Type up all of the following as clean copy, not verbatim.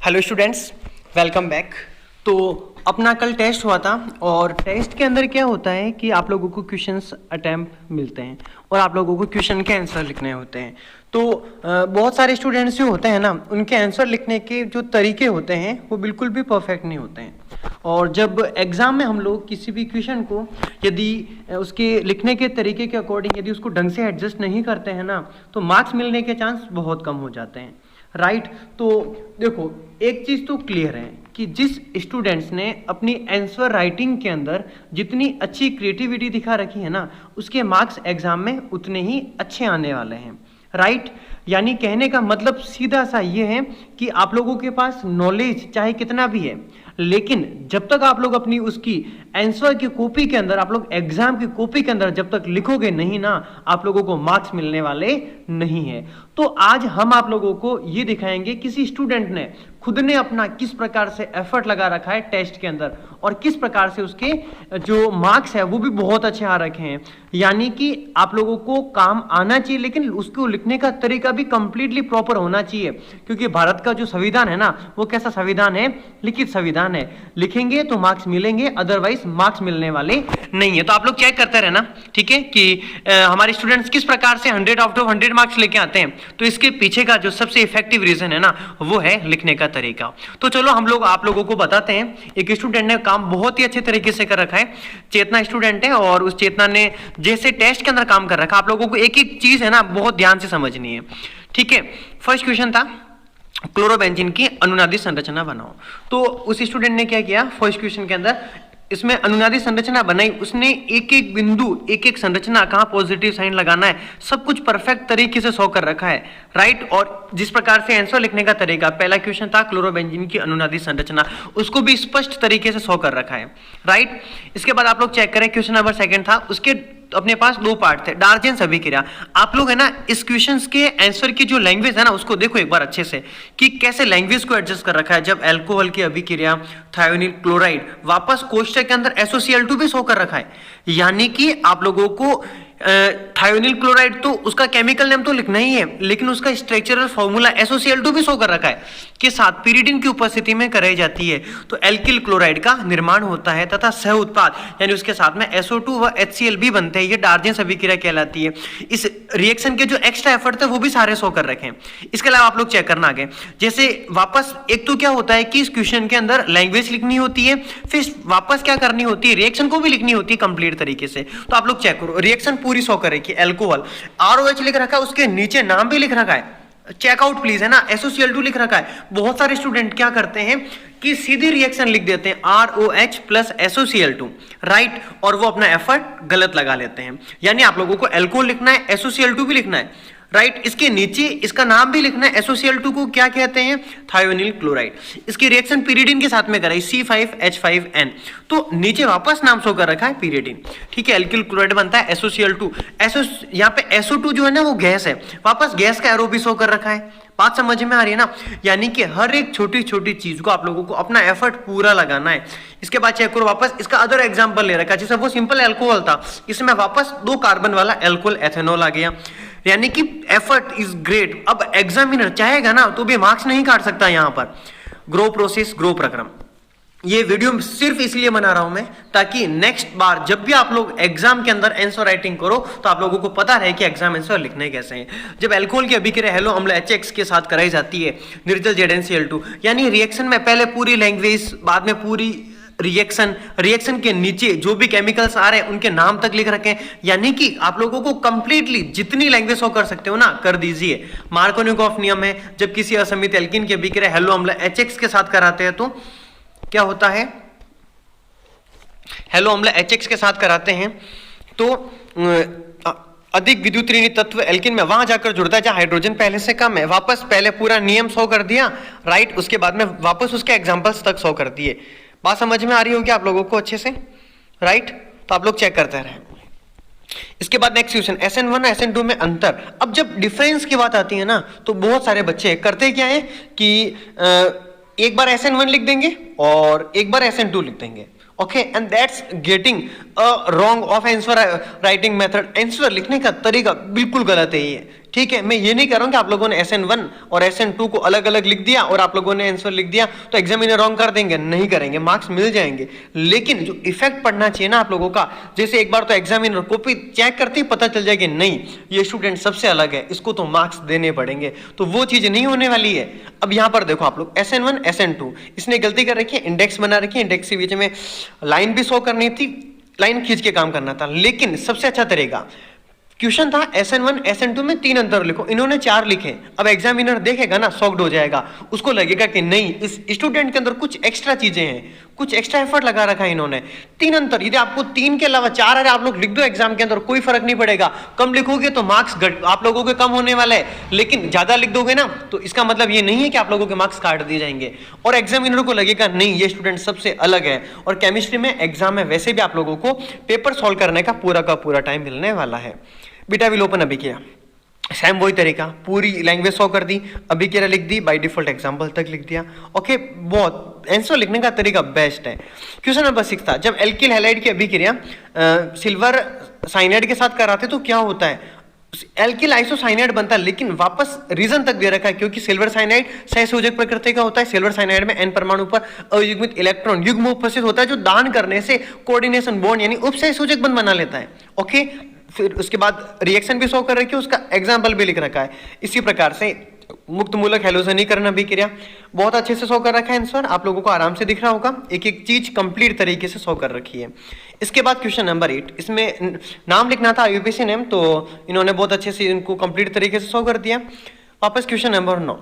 Hello students, welcome back. तो अपना कल टेस्ट हुआ था और टेस्ट के अंदर क्या होता है कि आप लोगों को क्वेश्चंस अटेम्प्ट मिलते हैं और आप लोगों को क्वेश्चन के आंसर लिखने होते हैं। तो बहुत सारे स्टूडेंट्स जो होते हैं ना, उनके आंसर लिखने के जो तरीके होते हैं वो बिल्कुल भी परफेक्ट नहीं होते हैं। और जब एग्ज़ाम में हम लोग किसी भी क्वेश्चन को यदि उसके लिखने के तरीके के अकॉर्डिंग यदि उसको ढंग से एडजस्ट नहीं करते हैं ना, तो मार्क्स मिलने के चांस बहुत कम हो जाते हैं। राइट तो देखो, एक चीज तो क्लियर है कि जिस स्टूडेंट्स ने अपनी आंसर राइटिंग के अंदर जितनी अच्छी क्रिएटिविटी दिखा रखी है ना, उसके मार्क्स एग्जाम में उतने ही अच्छे आने वाले हैं। राइट यानी कहने का मतलब सीधा सा ये है कि आप लोगों के पास नॉलेज चाहे कितना भी है, लेकिन जब तक आप लोग अपनी उसकी आंसर की कॉपी के अंदर, आप लोग एग्जाम की कॉपी के अंदर जब तक लिखोगे नहीं ना, आप लोगों को मार्क्स मिलने वाले नहीं है। तो आज हम आप लोगों को ये दिखाएंगे किसी स्टूडेंट ने खुद ने अपना किस प्रकार से एफर्ट लगा रखा है टेस्ट के अंदर और किस प्रकार से उसके जो मार्क्स है वो भी बहुत अच्छे आ रखे हैं। यानी कि आप लोगों को काम आना चाहिए, लेकिन उसको लिखने का तरीका भी कंप्लीटली प्रॉपर होना चाहिए, क्योंकि भारत का जो संविधान है ना, वो कैसा संविधान है? लिखित संविधान है। लिखेंगे तो मार्क्स मिलेंगे, अदरवाइज मार्क्स मिलने वाले नहीं है। तो आप लोग चेक करते रहना, ठीक है, कि हमारे स्टूडेंट्स किस प्रकार से 100 आउट ऑफ 100 मार्क्स लेके आते हैं। तो इसके पीछे का जो सबसे इफेक्टिव रीजन है ना, वो है लिखने का तरीका। तो चलो हम लोग आप लोगों को बताते हैं। एक स्टूडेंट ने काम बहुत ही अच्छे तरीके से कर रखा है, चेतना स्टूडेंट है, और उस चेतना ने जैसे टेस्ट के अंदर काम कर रखा, आप लोगों को एक एक चीज है ना बहुत ध्यान से समझनी है, ठीक है। फर्स्ट क्वेश्चन था क्लोरोबेंजीन की अनुनादी संरचना बनाओ। तो उस स्टूडेंट ने क्या किया, फर्स्ट क्वेश्चन के अंदर इसमें अनुनादी संरचना बनाई, उसने एक एक बिंदु, एक एक संरचना, कहां पॉजिटिव साइन लगाना है, सब कुछ परफेक्ट तरीके से शो कर रखा है। राइट और जिस प्रकार से आंसर लिखने का तरीका, पहला क्वेश्चन था क्लोरोबेंजीन की अनुनादी संरचना, उसको भी स्पष्ट तरीके से शो कर रखा है। राइट इसके बाद आप लोग चेक करें, क्वेश्चन नंबर सेकंड था, उसके अपने पास दो पार्ट थे, डार्जेंस अभिक्रिया। आप लोग है ना इस क्वेश्चंस के आंसर की जो लैंग्वेज है ना, उसको देखो एक बार अच्छे से कि कैसे लैंग्वेज को एडजस्ट कर रखा है। जब अल्कोहल की अभिक्रिया थायोनिल क्लोराइड, वापस कोष्टक के अंदर SOCl2 भी शो कर रखा है। यानी कि आप लोगों को थायोनिल क्लोराइड तो उसका केमिकल नेम तो लिखना ही है, लेकिन उसका स्ट्रक्चरल फॉर्मूला SOCl2 भी शो कर रखा है के साथ पीरिडिन की उपस्थिति में कराई जाती है, तो एल्किल क्लोराइड का निर्माण होता है तथा सह उत्पाद यानी उसके साथ में SO2 व HCl भी बनते हैं। ये डार्जेंस अभिक्रिया कहलाती है। इस रिएक्शन के जो एक्स्ट्रा एफर्ट थे वो भी सारे शो कर रखे हैं। इसके अलावा आप लोग चेक करना आगे, जैसे वापस एक तो क्या होता है कि इस क्वेश्चन के अंदर लैंग्वेज लिखनी होती है, फिर वापस क्या करनी होती है, रिएक्शन को भी लिखनी होती है कंप्लीट तरीके से। तो आप लोग चेक करो, रिएक्शन पूरी शो करे कि अल्कोहल ROH लिख रखा है, उसके नीचे नाम भी लिख रखा है, चेकआउट प्लीज है ना, SOCl2 लिख रखा है। बहुत सारे स्टूडेंट क्या करते हैं कि सीधी रिएक्शन लिख देते हैं ROH प्लस SOCl2, राइट, और वो अपना एफर्ट गलत लगा लेते हैं। यानी आप लोगों को अल्कोहल लिखना है, SOCl2 भी लिखना है, राइट, इसके नीचे इसका नाम भी लिखना है। SOCl2 को क्या कहते हैं? Thionyl chloride. इसकी रिएक्शन पीरिडिन के साथ में कराई, C5H5N, तो नीचे वापस नाम शो कर रखा है पीरिडिन, ठीक है। एल्किल क्लोराइड बनता है SOCl2, यहाँ पे SO2 जो है ना वो गैस है, वापस गैस का एरो भी शो कर रखा है। बात समझ में आ रही है ना? यानी कि हर एक छोटी छोटी चीज को आप लोगों को अपना एफर्ट पूरा लगाना है। इसके बाद चेक करो वापस, इसका अदर एग्जांपल ले रखा है, जैसे वो सिंपल अल्कोहल था, इसमें वापस 2 कार्बन वाला अल्कोहल एथेनॉल आ गया। यानी कि एफर्ट इज ग्रेट। अब एग्जामिनर चाहेगा ना तो भी मार्क्स नहीं काट सकता। यहां पर ग्रो प्रोसेस, ग्रो प्रक्रम, ये वीडियो सिर्फ इसलिए बना रहा हूं मैं ताकि नेक्स्ट बार जब भी आप लोग एग्जाम के अंदर आंसर राइटिंग करो तो आप लोगों को पता रहे कि एग्जाम आंसर लिखने कैसे हैं। जब अल्कोहल की अभिक्रिया हेलो अम्ल HX के साथ कराई जाती है, निर्जल ZnCl2, यानी रिएक्शन में पहले पूरी लैंग्वेज, बाद में पूरी रिएक्शन के नीचे जो भी केमिकल्स आ रहे हैं उनके नाम तक लिख रखे हैं। यानी कि आप लोगों को कंप्लीटली जितनी लैंग्वेज हो कर सकते हो ना कर दीजिए। मार्कोनिकोव नियम है, जब किसी असमित एल्कीन की अभिक्रिया हेलो अम्ल HX के साथ कराते हैं तो क्या होता है, हेलो अम्ल HX के साथ कराते हैं तो अधिक विद्युत ऋणी तत्व एल्किन में वहां जाकर जुड़ता है जहां हाइड्रोजन पहले से कम है। वापस पहले पूरा नियम शो कर दिया, राइट, उसके बाद में वापस उसके एग्जांपल्स तक शो कर दिए। बात समझ में आ रही होगी आप लोगों को अच्छे से, राइट? तो आप लोग चेक करते रहे। इसके बाद नेक्स्ट क्वेश्चन, SN1 SN2 में अंतर। अब जब डिफरेंस की बात आती है ना तो बहुत सारे बच्चे करते क्या है कि एक बार SN1 लिख देंगे और एक बार SN2 लिख देंगे, okay, and that's getting a wrong of answer writing method. Answer लिखने का तरीका बिल्कुल गलत है ये, ठीक है, मैं ये नहीं कर रहा हूं कि आप लोगों ने SN1 और SN2 को अलग अलग लिख दिया और आप लोगों ने आंसर लिख दिया तो एग्जामिनर रॉन्ग कर देंगे, नहीं करेंगे, मार्क्स मिल जाएंगे। लेकिन जो इफेक्ट पड़ना चाहिए ना आप लोगों का, जैसे एक बार तो एग्जामिनर कॉपी चेक करते ही पता चल जाएगा नहीं ये स्टूडेंट सबसे अलग है, इसको तो मार्क्स देने पड़ेंगे, तो वो चीज नहीं होने वाली है। अब यहां पर देखो आप लोग SN1 SN2 इसने गलती कर रखी है, इंडेक्स बना रखी है, इंडेक्स के बीच में लाइन भी शो करनी थी, लाइन खींच के काम करना था। लेकिन सबसे अच्छा तरीका क्वेश्चन था SN1 SN2 में 3 अंतर लिखो, इन्होंने 4 लिखे। अब एग्जामिनर देखेगा ना शॉक्ड हो जाएगा, उसको लगेगा कि नहीं इस स्टूडेंट के अंदर कुछ एक्स्ट्रा चीजें हैं, कुछ एक्स्ट्रा एफर्ट लगा रखा है इन्होंने। 3 अंतर, यदि आपको 3 के अलावा 4 अगर आप लोग लिख दो एग्जाम के अंदर कोई फर्क नहीं पड़ेगा, कम लिखोगे तो मार्क्स आप लोगों के कम होने वाला है, लेकिन ज्यादा लिख दोगे ना तो इसका मतलब ये नहीं है कि आप लोगों के मार्क्स काट दिए जाएंगे और एग्जामिनर को लगेगा नहीं ये स्टूडेंट सबसे अलग है। और केमिस्ट्री में एग्जाम में वैसे भी आप लोगों को पेपर सॉल्व करने का पूरा टाइम मिलने वाला है। बीटा विल ओपन अभी किया, सेम वही तरीका, पूरी लैंग्वेज शो कर दी, अभी क्या लिख दी, बाय डिफॉल्ट एग्जांपल तक लिख दिया। ओके, बहुत आंसर लिखने का तरीका बेस्ट है। क्वेश्चन नंबर 6 था, जब एल्किल हैलाइड की अभिक्रिया सिल्वर साइनाइड के साथ कराते तो क्या होता है? एल्किल आइसोसाइनाइड बनता है, लेकिन वापस रीजन तक दे रखा है क्योंकि सिल्वर साइनाइड सहसंयोजक प्रकृति का होता है। सिल्वर साइनाइड में n परमाणु पर अयुग्मित इलेक्ट्रॉन युग्म उपस्थित होता है जो दान करने से कोऑर्डिनेशन बॉन्ड यानी उपसहसंयोजक बंध बना लेता है। ओके, फिर उसके बाद रिएक्शन भी शो कर रखी है, उसका एग्जाम्पल भी लिख रखा है। इसी प्रकार से मुक्त मूलक हैलोजनीकरण अभिक्रिया बहुत अच्छे से शो कर रखा है आंसर, आप लोगों को आराम से दिख रहा होगा, एक एक चीज कंप्लीट तरीके से शो कर रखी है। इसके बाद क्वेश्चन नंबर 8, इसमें नाम लिखना था IUPAC नेम, तो इन्होंने बहुत अच्छे से इनको कंप्लीट तरीके से शो कर दिया। वापस क्वेश्चन नंबर 9,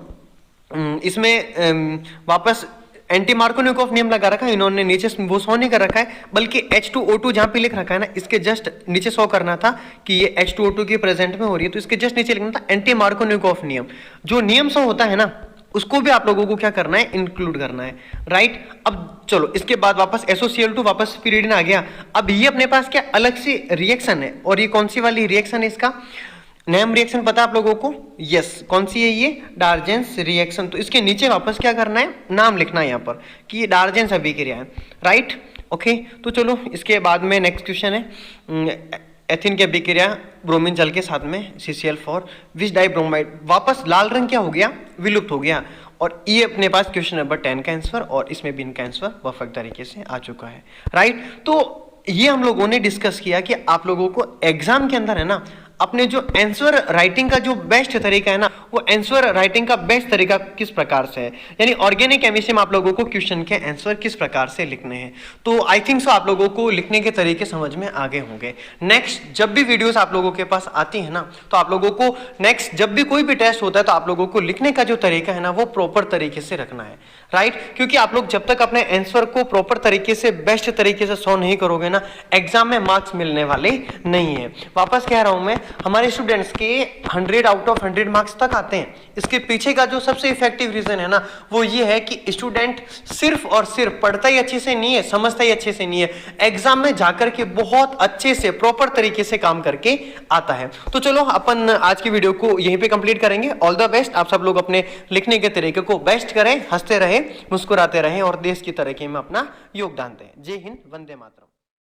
इसमें वापस एंटी मार्कोनिकोव नियम लगा रखा है इन्होंने, नीचे वो शो नहीं कर रखा है, बल्कि H2O2 जहां पे लिख रखा है ना इसके जस्ट नीचे शो करना था कि ये H2O2 की प्रेजेंट में हो रही है, तो इसके जस्ट नीचे लिखना था एंटी मार्कोनिकोव नियम। जो नियम शो होता है ना उसको भी आप लोगों को क्या करना है, इंक्लूड करना है, राइट। अब चलो इसके बाद वापस SOCl2 वापस पीरियड आ गया। अब ये अपने पास क्या अलग से रिएक्शन है, और ये कौन सी वाली रिएक्शन है, इसका नेम रिएक्शन पता है आप लोगों को? यस, कौन सी है ये? डार्जेंस रिएक्शन। तो इसके नीचे वापस क्या करना है, नाम लिखना है यहाँ पर कि ये डार्जेंस अभिक्रिया है, राइट। ओके, तो चलो इसके बाद में नेक्स्ट क्वेश्चन है एथिन की अभिक्रिया ब्रोमीन जल के साथ में CCl4 विच डाइब्रोमाइड। वापस लाल रंग क्या हो गया, विलुप्त हो गया। और ये अपने पास क्वेश्चन नंबर 10 का आंसर, और इसमें भी इनका आंसर परफेक्ट तरीके से आ चुका है, राइट। तो ये हम लोगों ने डिस्कस किया कि आप लोगों को एग्जाम के अंदर है ना अपने जो आंसर राइटिंग का जो बेस्ट तरीका है ना, वो आंसर राइटिंग का बेस्ट तरीका किस प्रकार से है, यानी ऑर्गेनिक केमिस्ट्री में आप लोगों को क्वेश्चन के आंसर किस प्रकार से लिखने हैं। तो आई थिंक सो आप लोगों को लिखने के तरीके समझ में आगे होंगे। नेक्स्ट जब भी वीडियोस आप लोगों के पास आती है ना, तो आप लोगों को नेक्स्ट जब भी कोई भी टेस्ट होता है तो आप लोगों को लिखने का जो तरीका है ना वो प्रॉपर तरीके से रखना है, राइट। क्योंकि आप लोग जब तक अपने आंसर को प्रॉपर तरीके से बेस्ट तरीके से सॉल्व नहीं करोगे ना, एग्जाम में मार्क्स मिलने वाले नहीं है। वापस कह रहा हूं मैं, हमारे स्टूडेंट्स के 100 आउट ऑफ 100 मार्क्स तक आते हैं। इसके पीछे का जो सबसे इफेक्टिव रीजन है ना वो ये है कि स्टूडेंट सिर्फ और सिर्फ पढ़ता ही अच्छे से नहीं है, समझता ही अच्छे से नहीं है, एग्जाम में जाकर के बहुत अच्छे से प्रॉपर तरीके से काम करके आता है। तो चलो अपन आज की वीडियो को यहीं पे कंप्लीट करेंगे। ऑल द बेस्ट, आप सब लोग अपने लिखने के तरीके को बेस्ट करें, हंसते रहे, मुस्कुराते रहें और देश की तरक्की में अपना योगदान दें। जय हिंद, वंदे मातरम।